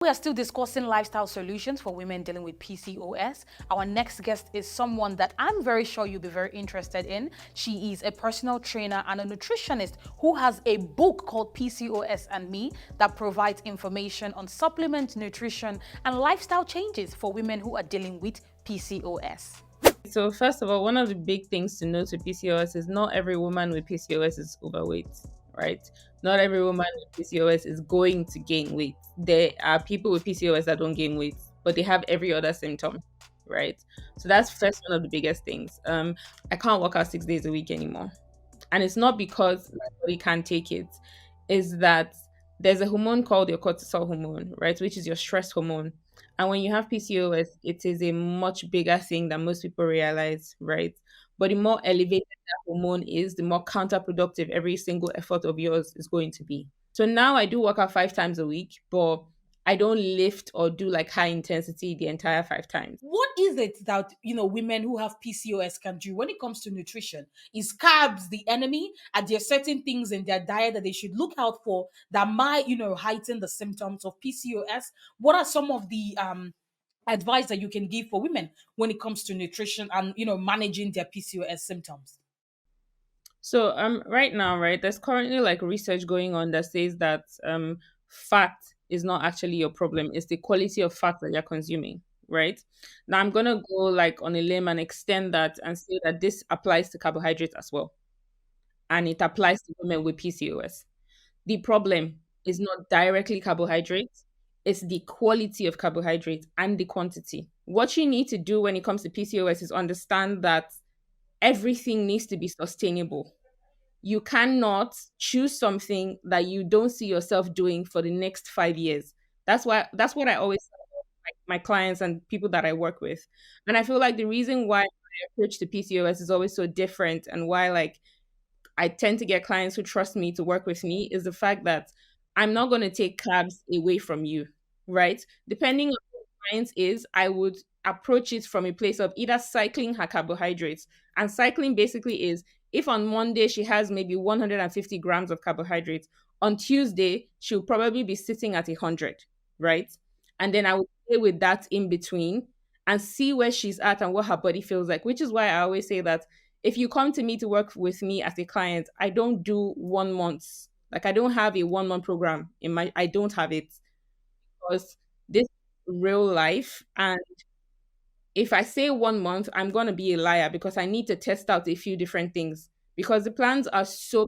We are still discussing lifestyle solutions for women dealing with PCOS. Our next guest is someone that I'm very sure you'll be very interested in. She is a personal trainer and a nutritionist who has a book called PCOS and Me that provides information on supplement, nutrition, and lifestyle changes for women who are dealing with PCOS. So first of all, one of the big things to note with PCOS is not every woman with PCOS is overweight, right? Not every woman with PCOS is going to gain weight. There are people with PCOS that don't gain weight, but they have every other symptom, right? So that's first one of the biggest things. I can't work out 6 days a week anymore. And it's not because my body can't take it, is that there's a hormone called your cortisol hormone, right? Which is your stress hormone. And when you have PCOS, it is a much bigger thing than most people realize, right? But the more elevated that hormone is, the more counterproductive every single effort of yours is going to be. So now I do work out 5 times a week, but I don't lift or do like high intensity the entire 5 times. What is it that women who have PCOS can do when it comes to nutrition? Is carbs the enemy? Are there certain things in their diet that they should look out for that might heighten the symptoms of PCOS? What are some of the advice that you can give for women when it comes to nutrition and managing their PCOS symptoms? So right now, right, there's currently like research going on that says that fat is not actually your problem, it's the quality of fat that you're consuming, right? Now I'm gonna go like on a limb and extend that and say that this applies to carbohydrates as well. And it applies to women with PCOS. The problem is not directly carbohydrates, it's the quality of carbohydrates and the quantity. What you need to do when it comes to PCOS is understand that everything needs to be sustainable. You cannot choose something that you don't see yourself doing for the next 5 years. That's what I always tell my clients and people that I work with. And I feel like the reason why my approach to PCOS is always so different and why like I tend to get clients who trust me to work with me is the fact that I'm not going to take carbs away from you, right? Depending on who the client is, I would approach it from a place of either cycling her carbohydrates. And cycling basically is if on Monday she has maybe 150 grams of carbohydrates, on Tuesday she'll probably be sitting at 100, right? And then I would play with that in between and see where she's at and what her body feels like, which is why I always say that if you come to me to work with me as a client, I don't do 1 month. Like I don't have a 1 month program in my I don't have it because this is real life. And if I say 1 month, I'm gonna be a liar because I need to test out a few different things because the plans are so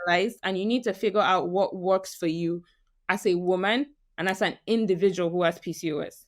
personalized and you need to figure out what works for you as a woman and as an individual who has PCOS.